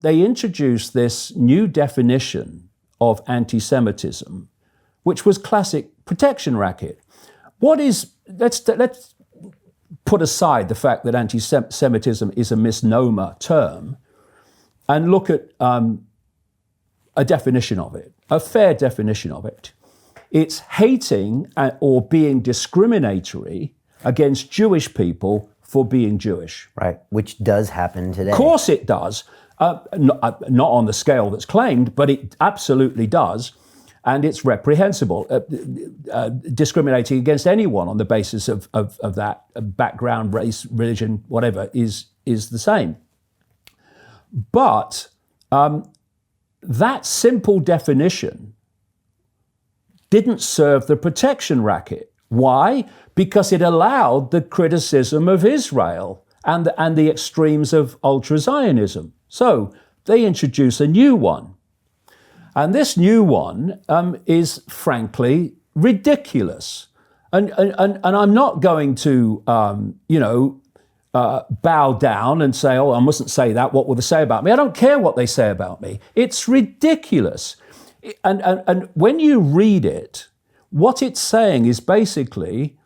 they introduced this new definition of anti-Semitism, which was classic protection racket. Let's put aside the fact that anti-Semitism is a misnomer term and look at a definition of it, a fair definition of it. It's hating or being discriminatory against Jewish people for being Jewish. Right, which does happen today. Of course it does. Not on the scale that's claimed, but it absolutely does. And it's reprehensible. Discriminating against anyone on the basis of that background, race, religion, whatever, is the same. But that simple definition didn't serve the protection racket. Why? Because it allowed the criticism of Israel and the extremes of ultra-Zionism. So they introduce a new one. And this new one is frankly ridiculous. And I'm not going to, bow down and say, oh, I mustn't say that. What will they say about me? I don't care what they say about me. It's ridiculous. And when you read it, what it's saying is basically,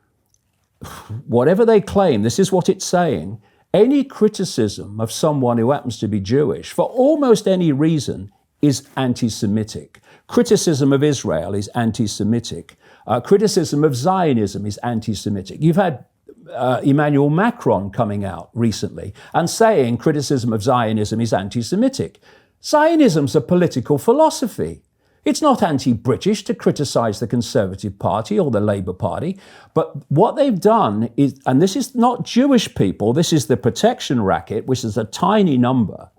whatever they claim, this is what it's saying. Any criticism of someone who happens to be Jewish, for almost any reason, is anti-Semitic. Criticism of Israel is anti-Semitic. Criticism of Zionism is anti-Semitic. You've had Emmanuel Macron coming out recently and saying criticism of Zionism is anti-Semitic. Zionism's a political philosophy. It's not anti-British to criticize the Conservative Party or the Labour Party. But what they've done is, and this is not Jewish people, this is the protection racket, which is a tiny number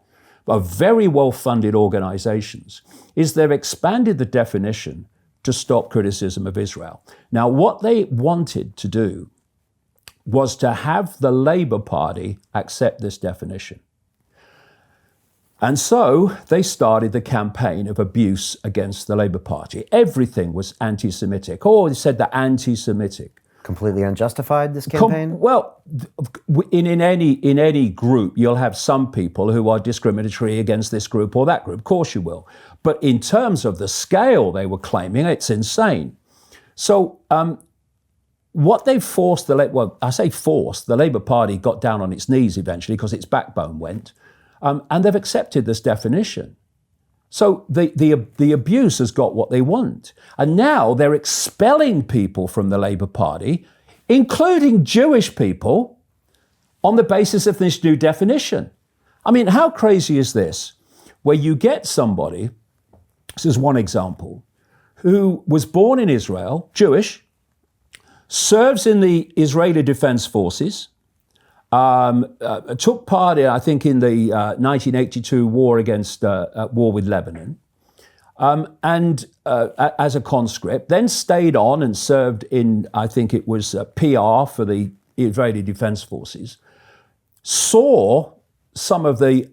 of very well-funded organizations, is they've expanded the definition to stop criticism of Israel. Now, what they wanted to do was to have the Labour Party accept this definition. And so they started the campaign of abuse against the Labour Party. Everything was anti-Semitic. Oh, they said they're anti-Semitic. Completely unjustified, this campaign? Well, in any group, you'll have some people who are discriminatory against this group or that group. Of course you will. But in terms of the scale they were claiming, it's insane. So what they forced the Labour Party got down on its knees eventually because its backbone went. And they've accepted this definition. So the abuse has got what they want. And now they're expelling people from the Labour Party, including Jewish people, on the basis of this new definition. I mean, how crazy is this? Where you get somebody, this is one example, who was born in Israel, Jewish, serves in the Israeli Defense Forces, took part, I think, in the 1982 war with Lebanon, and as a conscript, then stayed on and served in, I think it was PR for the Israeli Defense Forces, saw some of the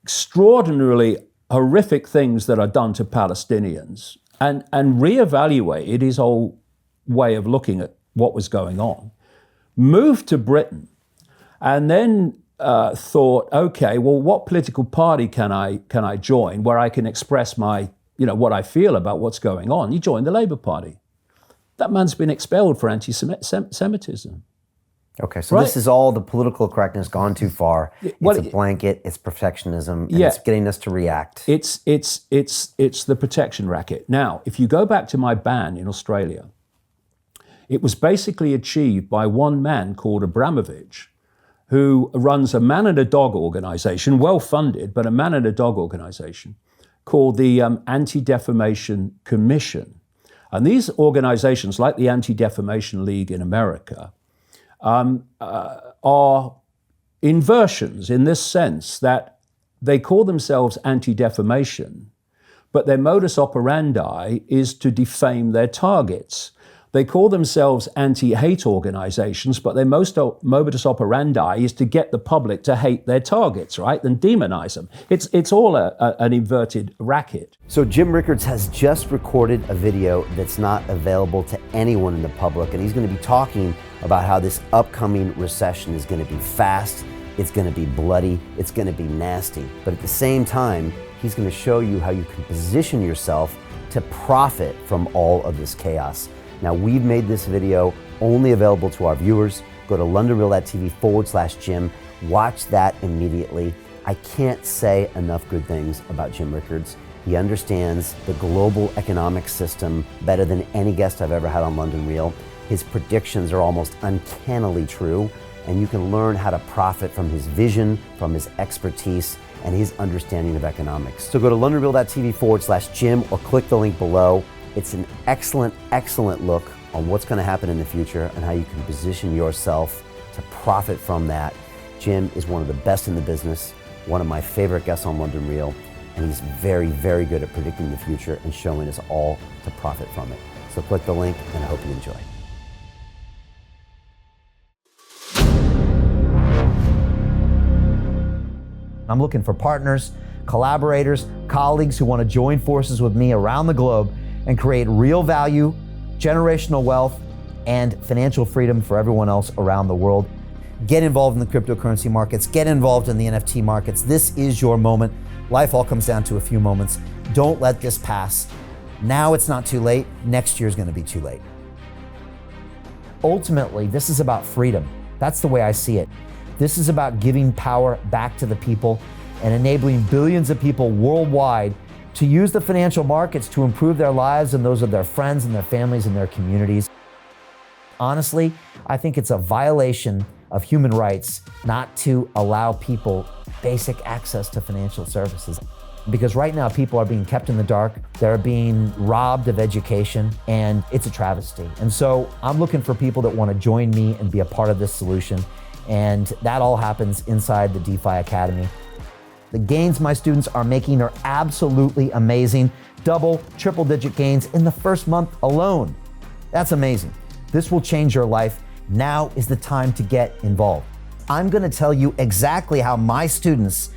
extraordinarily horrific things that are done to Palestinians, and reevaluated his whole way of looking at what was going on, moved to Britain, and then thought, okay, well, what political party can I join where I can express my, what I feel about what's going on? He joined the Labour Party. That man's been expelled for anti-Semitism. Okay, so right? This is all the political correctness gone too far. It's a blanket, it's protectionism, and it's getting us to react. It's the protection racket. Now, if you go back to my ban in Australia, it was basically achieved by one man called Abramovich, who runs a man and a dog organization, well-funded, but a man and a dog organization called the Anti-Defamation Commission. And these organizations, like the Anti-Defamation League in America, are inversions in this sense that they call themselves anti-defamation, but their modus operandi is to defame their targets. They call themselves anti-hate organizations, but their modus operandi is to get the public to hate their targets, right? And demonize them. It's all an inverted racket. So Jim Rickards has just recorded a video that's not available to anyone in the public, and he's going to be talking about how this upcoming recession is going to be fast It's going to be bloody. It's going to be nasty. But at the same time, he's going to show you how you can position yourself to profit from all of this chaos. Now, we've made this video only available to our viewers. Go to londonreal.tv/Jim. Watch that immediately. I can't say enough good things about Jim Rickards. He understands the global economic system better than any guest I've ever had on London Real. His predictions are almost uncannily true, and you can learn how to profit from his vision, from his expertise, and his understanding of economics. So go to londonreal.tv/Jim or click the link below. It's an excellent, excellent look on what's going to happen in the future and how you can position yourself to profit from that. Jim is one of the best in the business, one of my favorite guests on London Real, and he's very, very good at predicting the future and showing us all to profit from it. So click the link, and I hope you enjoy. I'm looking for partners, collaborators, colleagues who want to join forces with me around the globe and create real value, generational wealth, and financial freedom for everyone else around the world. Get involved in the cryptocurrency markets, get involved in the NFT markets. This is your moment. Life all comes down to a few moments. Don't let this pass. Now it's not too late. Next year's going to be too late. Ultimately, this is about freedom. That's the way I see it. This is about giving power back to the people and enabling billions of people worldwide to use the financial markets to improve their lives and those of their friends and their families and their communities. Honestly, I think it's a violation of human rights not to allow people basic access to financial services. Because right now people are being kept in the dark, they're being robbed of education, and it's a travesty. And so I'm looking for people that want to join me and be a part of this solution. And that all happens inside the DeFi Academy. The gains my students are making are absolutely amazing. Double, triple digit gains in the first month alone. That's amazing. This will change your life. Now is the time to get involved. I'm going to tell you exactly how my students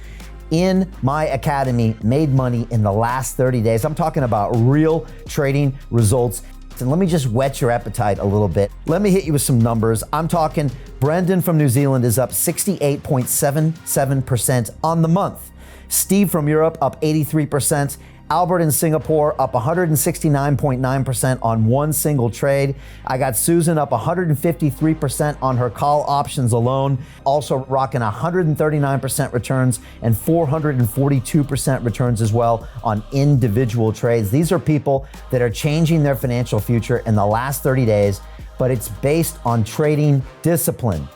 in my academy made money in the last 30 days. I'm talking about real trading results. And let me just whet your appetite a little bit. Let me hit you with some numbers. I'm talking Brendan from New Zealand is up 68.77% on the month. Steve from Europe up 83%. Albert in Singapore up 169.9% on one single trade. I got Susan up 153% on her call options alone, also rocking 139% returns and 442% returns as well on individual trades. These are people that are changing their financial future in the last 30 days, but it's based on trading discipline.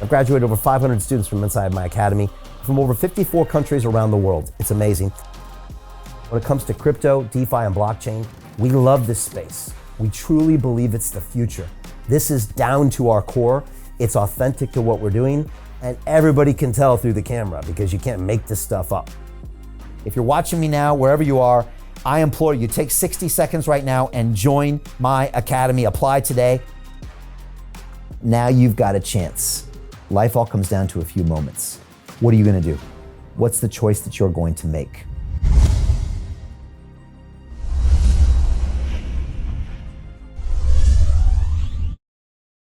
I've graduated over 500 students from inside my academy from over 54 countries around the world. It's amazing. When it comes to crypto, DeFi, and blockchain, we love this space. We truly believe it's the future. This is down to our core. It's authentic to what we're doing, and everybody can tell through the camera because you can't make this stuff up. If you're watching me now, wherever you are, I implore you, take 60 seconds right now and join my academy. Apply today. Now you've got a chance. Life all comes down to a few moments. What are you going to do? What's the choice that you're going to make?